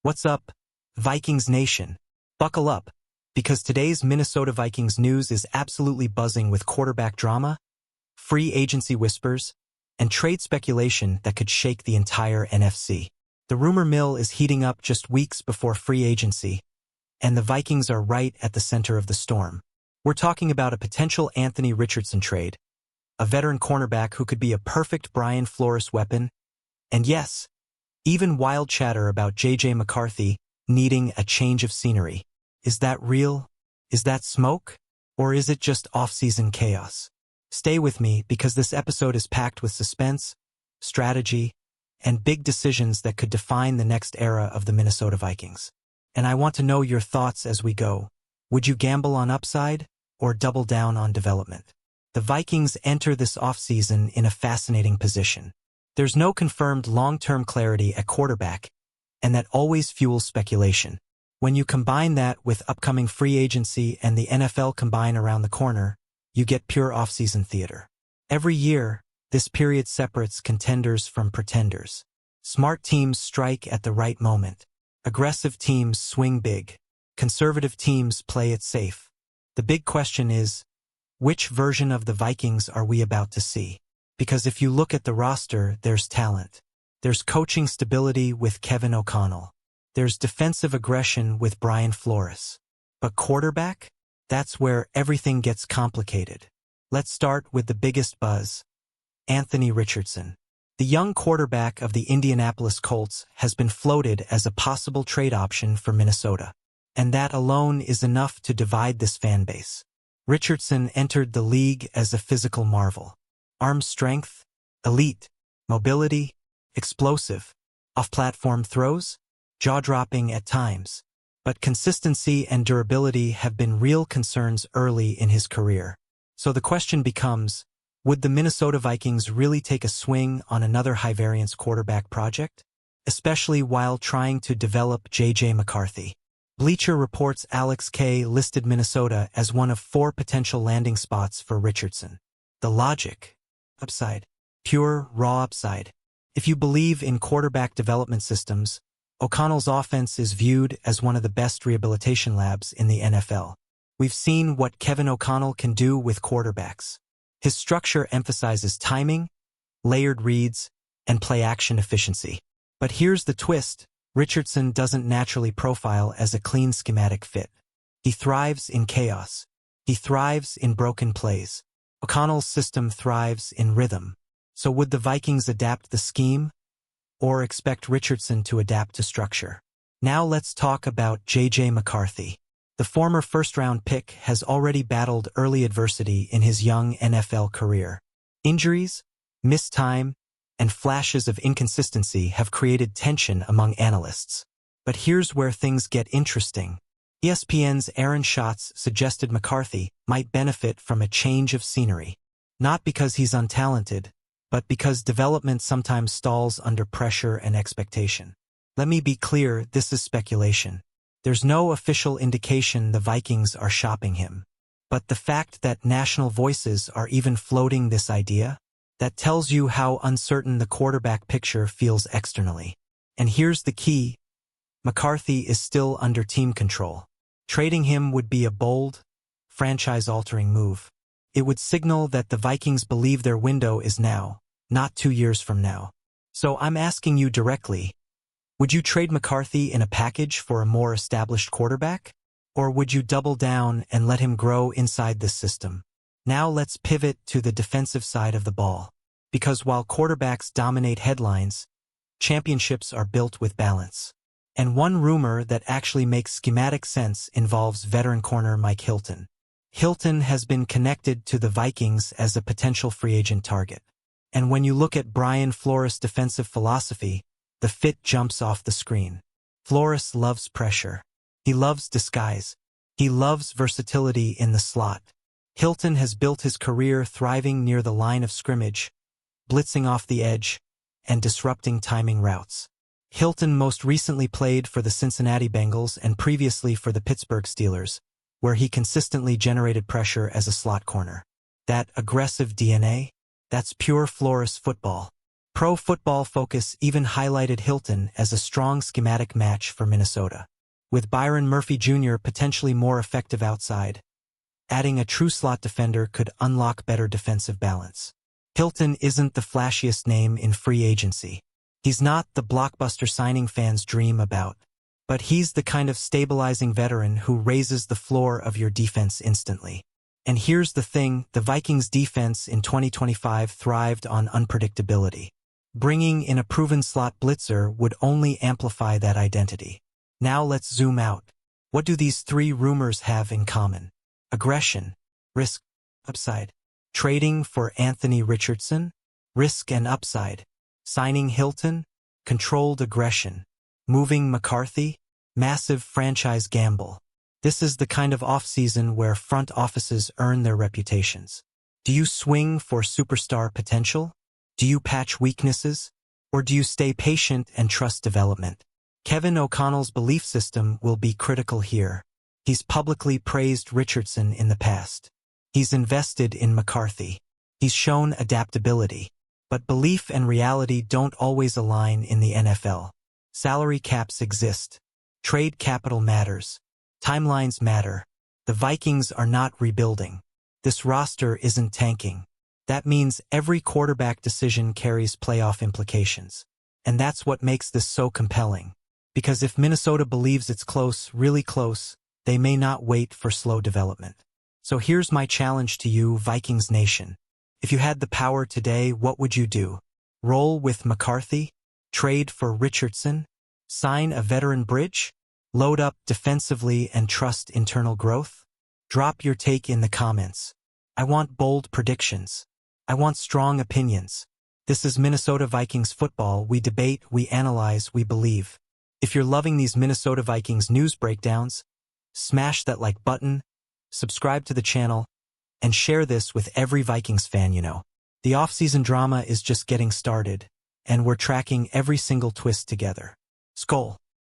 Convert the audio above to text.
What's up, Vikings Nation? Buckle up, because today's Minnesota Vikings news is absolutely buzzing with quarterback drama, free agency whispers, and trade speculation that could shake the entire NFC. The rumor mill is heating up just weeks before free agency, and the Vikings are right at the center of the storm. We're talking about a potential Anthony Richardson trade, a veteran cornerback who could be a perfect Brian Flores weapon, and yes, even wild chatter about McCarthy needing a change of scenery. Is that real? Is that smoke? Or is it just off-season chaos? Stay with me because this episode is packed with suspense, strategy, and big decisions that could define the next era of the Minnesota Vikings. And I want to know your thoughts as we go. Would you gamble on upside or double down on development? The Vikings enter this offseason in a fascinating position. There's no confirmed long-term clarity at quarterback, and that always fuels speculation. When you combine that with upcoming free agency and the NFL combine around the corner, you get pure off-season theater. Every year, this period separates contenders from pretenders. Smart teams strike at the right moment. Aggressive teams swing big. Conservative teams play it safe. The big question is, which version of the Vikings are we about to see? Because if you look at the roster, there's talent. There's coaching stability with Kevin O'Connell. There's defensive aggression with Brian Flores. But quarterback? That's where everything gets complicated. Let's start with the biggest buzz. Anthony Richardson. The young quarterback of the Indianapolis Colts has been floated as a possible trade option for Minnesota. And that alone is enough to divide this fan base. Richardson entered the league as a physical marvel. Arm strength, elite, mobility, explosive, off-platform throws, jaw-dropping at times. But consistency and durability have been real concerns early in his career. So the question becomes, would the Minnesota Vikings really take a swing on another high-variance quarterback project? Especially while trying to develop McCarthy. Bleacher Report's Alex K. listed Minnesota as one of 4 potential landing spots for Richardson. The logic. Upside. Pure, raw upside. If you believe in quarterback development systems, O'Connell's offense is viewed as one of the best rehabilitation labs in the NFL. We've seen what Kevin O'Connell can do with quarterbacks. His structure emphasizes timing, layered reads, and play-action efficiency. But here's the twist. Richardson doesn't naturally profile as a clean schematic fit. He thrives in chaos. He thrives in broken plays. O'Connell's system thrives in rhythm. So would the Vikings adapt the scheme, or expect Richardson to adapt to structure? Now let's talk about McCarthy. The former first-round pick has already battled early adversity in his young NFL career. Injuries, missed time, and flashes of inconsistency have created tension among analysts. But here's where things get interesting. ESPN's Aaron Schatz suggested McCarthy might benefit from a change of scenery. Not because he's untalented, but because development sometimes stalls under pressure and expectation. Let me be clear, this is speculation. There's no official indication the Vikings are shopping him. But the fact that national voices are even floating this idea, that tells you how uncertain the quarterback picture feels externally. And here's the key. McCarthy is still under team control. Trading him would be a bold, franchise-altering move. It would signal that the Vikings believe their window is now, not 2 years from now. So I'm asking you directly, would you trade McCarthy in a package for a more established quarterback? Or would you double down and let him grow inside this system? Now let's pivot to the defensive side of the ball. Because while quarterbacks dominate headlines, championships are built with balance. And one rumor that actually makes schematic sense involves veteran corner Mike Hilton. Hilton has been connected to the Vikings as a potential free agent target. And when you look at Brian Flores' defensive philosophy, the fit jumps off the screen. Flores loves pressure. He loves disguise. He loves versatility in the slot. Hilton has built his career thriving near the line of scrimmage, blitzing off the edge, and disrupting timing routes. Hilton most recently played for the Cincinnati Bengals and previously for the Pittsburgh Steelers, where he consistently generated pressure as a slot corner. That aggressive DNA? That's pure Flores football. Pro Football Focus even highlighted Hilton as a strong schematic match for Minnesota, with Byron Murphy Jr. potentially more effective outside. Adding a true slot defender could unlock better defensive balance. Hilton isn't the flashiest name in free agency. He's not the blockbuster signing fans dream about, but he's the kind of stabilizing veteran who raises the floor of your defense instantly. And here's the thing, the Vikings defense in 2025 thrived on unpredictability. Bringing in a proven slot blitzer would only amplify that identity. Now let's zoom out. What do these three rumors have in common? Aggression, risk, upside. Trading for Anthony Richardson, risk and upside. Signing Hilton, controlled aggression. Moving McCarthy, massive franchise gamble. This is the kind of offseason where front offices earn their reputations. Do you swing for superstar potential? Do you patch weaknesses? Or do you stay patient and trust development? Kevin O'Connell's belief system will be critical here. He's publicly praised Richardson in the past. He's invested in McCarthy. He's shown adaptability. But belief and reality don't always align in the NFL. Salary caps exist. Trade capital matters. Timelines matter. The Vikings are not rebuilding. This roster isn't tanking. That means every quarterback decision carries playoff implications. And that's what makes this so compelling. Because if Minnesota believes it's close, really close, they may not wait for slow development. So here's my challenge to you, Vikings Nation. If you had the power today, what would you do? Roll with McCarthy? Trade for Richardson? Sign a veteran bridge? Load up defensively and trust internal growth? Drop your take in the comments. I want bold predictions. I want strong opinions. This is Minnesota Vikings football. We debate, we analyze, we believe. If you're loving these Minnesota Vikings news breakdowns, smash that like button, subscribe to the channel, and share this with every Vikings fan you know. The offseason drama is just getting started, and we're tracking every single twist together. Skol.